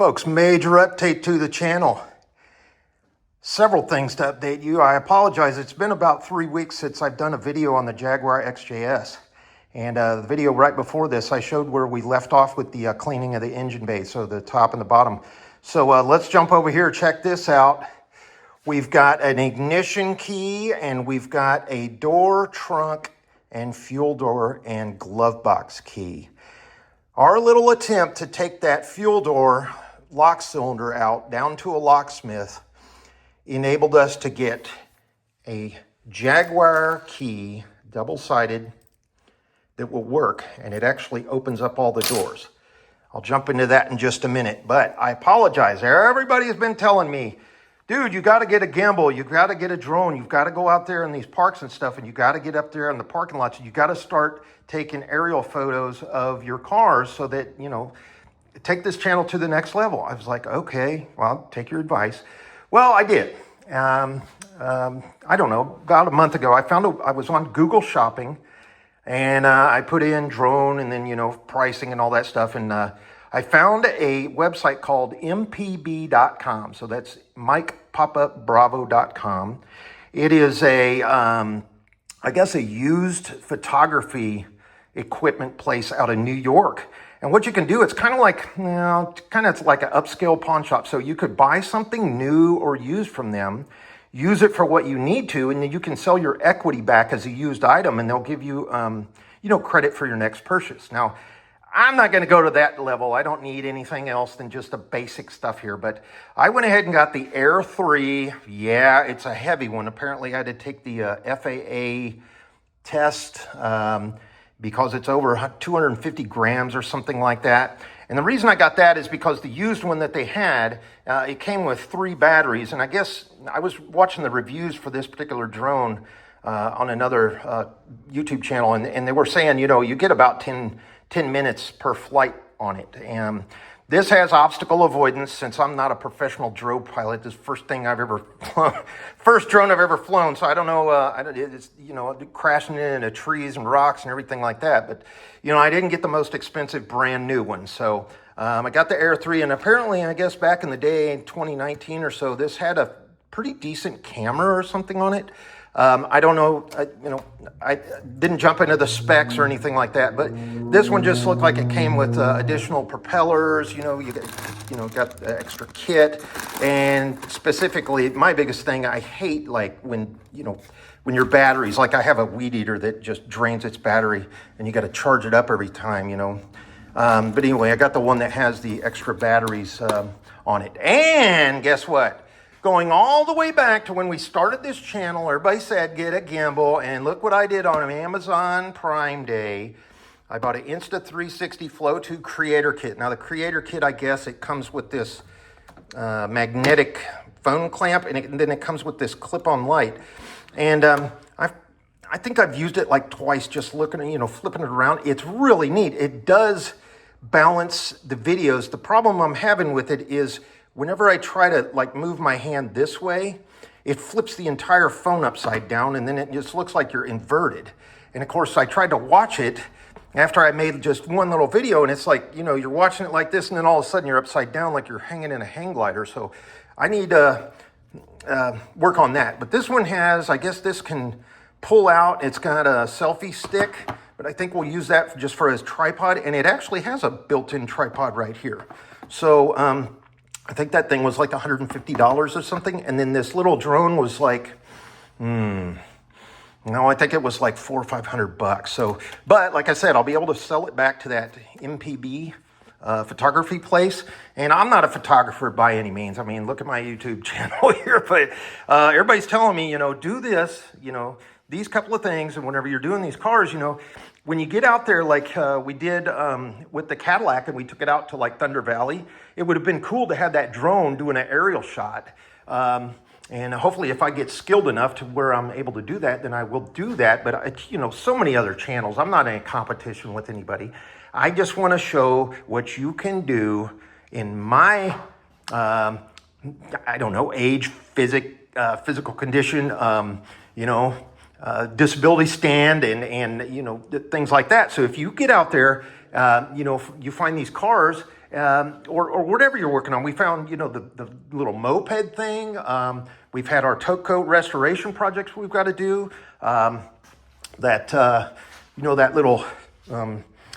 Folks, major update to the channel. Several things to update you. I apologize. It's been about 3 weeks since I've done a video on the Jaguar XJS. And the video right before this, I showed where we left off with the cleaning of the engine bay, so the top and the bottom. So let's jump over here, check this out. We've got an ignition key, and we've got a door, trunk, and fuel door and glove box key. Our little attempt to take that fuel door lock cylinder out down to a locksmith enabled us to get a Jaguar key, double-sided, that will work, and it actually opens up all the doors. I'll jump into that in just a minute, but I apologize. Everybody has been telling me, dude, you got to get a gimbal, you got to get a drone, you've got to go out there in these parks and stuff, and you got to get up there in the parking lots, and you got to start taking aerial photos of your cars so that, you know, take this channel to the next level. I was like, okay, well, take your advice. Well, I did. I don't know, about a month ago, I was on Google Shopping, and I put in drone and then, you know, pricing and all that stuff, and I found a website called mpb.com. So that's MikePopupBravo.com. It is I guess a used photography equipment place out of New York. And what you can do, it's kind of like, you know, kind of like an upscale pawn shop. So you could buy something new or used from them, use it for what you need to, and then you can sell your equity back as a used item, and they'll give you, you know, credit for your next purchase. Now, I'm not going to go to that level. I don't need anything else than just the basic stuff here. But I went ahead and got the Air 3. Yeah, it's a heavy one. Apparently, I had to take the FAA test because it's over 250 grams or something like that. And the reason I got that is because the used one that they had, it came with 3 batteries. And I guess I was watching the reviews for this particular drone on another YouTube channel, and they were saying, you know, you get about 10 minutes per flight on it. And this has obstacle avoidance. Since I'm not a professional drone pilot, this is the first thing I've ever flown, first drone I've ever flown. So I don't know, it's, you know, crashing into trees and rocks and everything like that. But, you know, I didn't get the most expensive brand new one. So I got the Air 3, and apparently, I guess back in the day, in 2019 or so, this had a pretty decent camera or something on it. I don't know, you know, I didn't jump into the specs or anything like that, but this one just looked like it came with additional propellers, you know, got the extra kit. And specifically, my biggest thing, I hate, like, when, you know, when your batteries, like I have a weed eater that just drains its battery and you got to charge it up every time, you know. But anyway, I got the one that has the extra batteries on it. And guess what? Going all the way back to when we started this channel, everybody said, get a gimbal, and look what I did on an Amazon Prime Day. I bought an Insta360 Flow 2 Creator Kit. Now, the Creator Kit, I guess, it comes with this magnetic phone clamp, and then it comes with this clip-on light. And I think I've used it like twice, just looking, you know, flipping it around. It's really neat. It does balance the videos. The problem I'm having with it is whenever I try to, like, move my hand this way, it flips the entire phone upside down, and then it just looks like you're inverted. And of course, I tried to watch it after I made just one little video, and it's like, you know, you're watching it like this, and then all of a sudden you're upside down like you're hanging in a hang glider. So I need to work on that. But this one has, I guess this can pull out. It's got a selfie stick, but I think we'll use that just for as tripod, and it actually has a built-in tripod right here. So, I think that thing was like $150 or something. And then this little drone was like, no, I think it was like $400 or $500. So, but like I said, I'll be able to sell it back to that MPB photography place. And I'm not a photographer by any means. I mean, look at my YouTube channel here, but everybody's telling me, you know, do this, you know, these couple of things. And whenever you're doing these cars, you know, when you get out there, like we did with the Cadillac, and we took it out to like Thunder Valley, it would have been cool to have that drone doing an aerial shot. And hopefully if I get skilled enough to where I'm able to do that, then I will do that. But, you know, so many other channels, I'm not in a competition with anybody. I just want to show what you can do in my, I don't know, age, physical condition, you know, disability stand and you know, things like that. So if you get out there, you know, you find these cars or whatever you're working on. We found, the little moped thing. We've had our tow coat restoration projects we've got to do. That little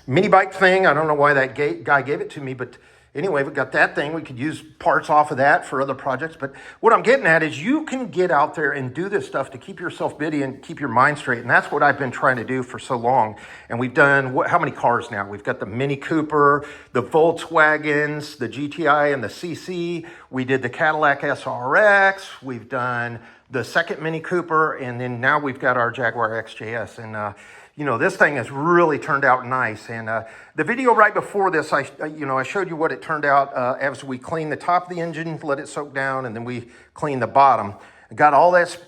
mini bike thing. I don't know why that guy gave it to me, but anyway, we got that thing. We could use parts off of that for other projects. But what I'm getting at is you can get out there and do this stuff to keep yourself busy and keep your mind straight. And that's what I've been trying to do for so long. And we've done, how many cars now? We've got the Mini Cooper, the Volkswagens, the GTI and the CC. We did the Cadillac SRX. We've done the second Mini Cooper. And then now we've got our Jaguar XJS. And, this thing has really turned out nice. And the video right before this, I showed you what it turned out as we cleaned the top of the engine, let it soak down, and then we cleaned the bottom. Got all that,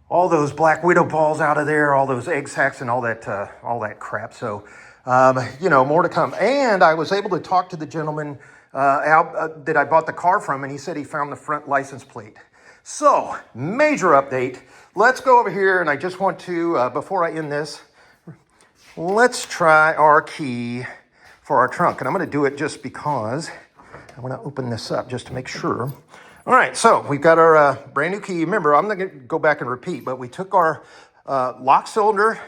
all those Black Widow balls out of there, all those egg sacs and all that crap. So, more to come. And I was able to talk to the gentleman that I bought the car from, and he said he found the front license plate. So, major update. Let's go over here, and I just want to, before I end this, let's try our key for our trunk. And I'm going to do it just because I want to open this up just to make sure. All right, so we've got our brand new key. Remember, I'm not going to go back and repeat, but we took our lock cylinder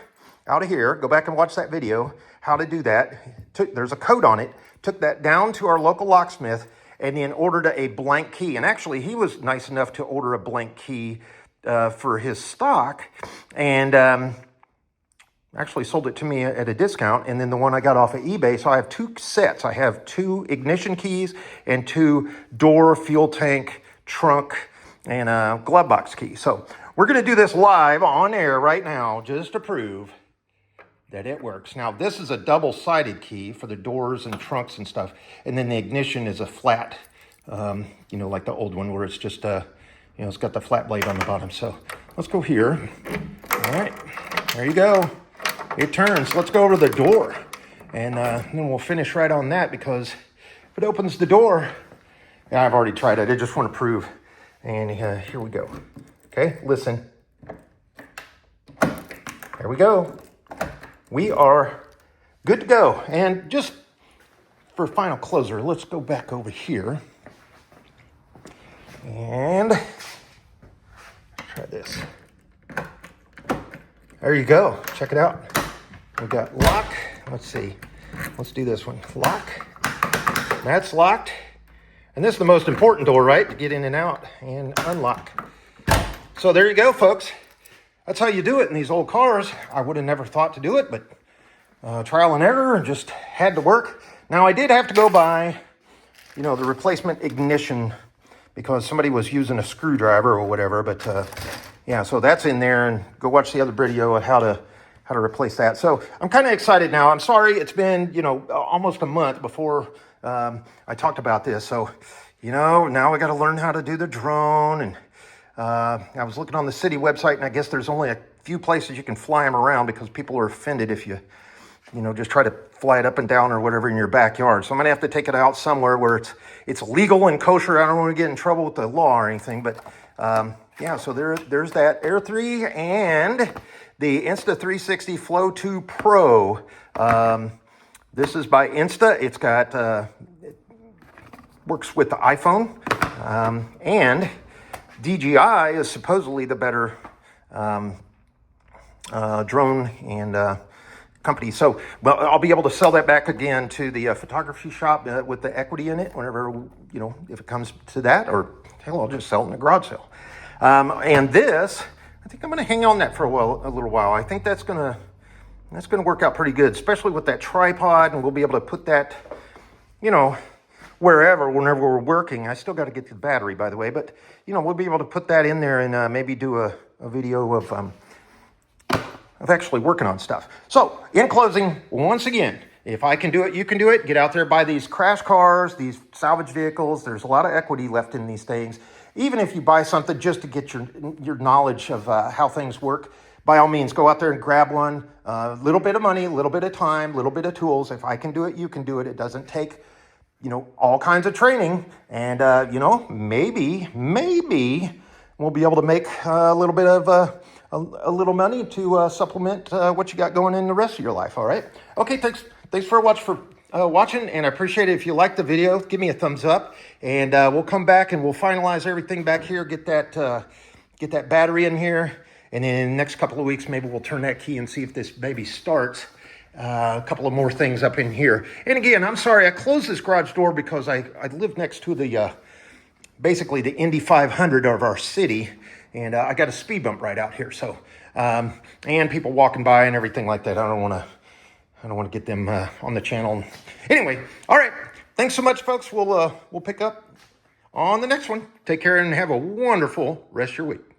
out of here. Go back and watch that video, how to do that. There's a code on it. Took that down to our local locksmith and then ordered a blank key. And actually, he was nice enough to order a blank key for his stock, and actually sold it to me at a discount. And then the one I got off of eBay, so I have two sets. I have 2 ignition keys and 2 door, fuel tank, trunk, and glove box keys. So we're going to do this live on air right now just to prove that it works. Now, this is a double-sided key for the doors and trunks and stuff, and then the ignition is a flat, like the old one where it's just it's got the flat blade on the bottom. So let's go here. All right, there you go. It turns. Let's go over to the door, and then we'll finish right on that, because if it opens the door, yeah, I've already tried it. I just want to prove. And here we go. Okay, listen. There we go. We are good to go. And just for final closer, let's go back over here. And try this. There you go. Check it out. We got lock. Let's see. Let's do this one. Lock. That's locked. And this is the most important door, right? To get in and out and unlock. So there you go, folks. That's how you do it in these old cars. I would have never thought to do it, but trial and error, and just had to work. Now, I did have to go buy, the replacement ignition, because somebody was using a screwdriver or whatever. But so that's in there, and go watch the other video on how to replace that. So I'm kind of excited now. I'm sorry it's been almost a month before I talked about this. So now I got to learn how to do the drone. And I was looking on the city website, and I guess there's only a few places you can fly them around, because people are offended if you just try to fly it up and down or whatever in your backyard. So I'm gonna have to take it out somewhere where it's legal and kosher. I don't want to get in trouble with the law or anything. But so there's that Air 3 and the Insta360 Flow 2 Pro. This is by Insta. It's got it works with the iPhone, and DJI is supposedly the better drone and company. So, I'll be able to sell that back again to the photography shop with the equity in it whenever, if it comes to that, or hell, I'll just sell it in a garage sale. And this, I think I'm going to hang on that for a little while. I think that's going to work out pretty good, especially with that tripod, and we'll be able to put that, whenever we're working. I still got to get to the battery, by the way, but we'll be able to put that in there and maybe do a video of actually working on stuff. So, in closing, once again, if I can do it, you can do it. Get out there, buy these crash cars, these salvage vehicles. There's a lot of equity left in these things. Even if you buy something just to get your knowledge of how things work, by all means, go out there and grab one. A little bit of money, a little bit of time, a little bit of tools. If I can do it, you can do it. It doesn't take all kinds of training, and maybe we'll be able to make a little bit of a little money to supplement what you got going in the rest of your life. All right. Okay. Thanks for watching, and I appreciate it. If you like the video, give me a thumbs up, and we'll come back and we'll finalize everything back here, get that battery in here, and then in the next couple of weeks, maybe we'll turn that key and see if this baby starts. A couple of more things up in here. And again, I'm sorry, I closed this garage door because I live next to the, basically the Indy 500 of our city, and I got a speed bump right out here. So, and people walking by and everything like that. I don't want to get them on the channel. Anyway, all right. Thanks so much, folks. We'll pick up on the next one. Take care and have a wonderful rest of your week.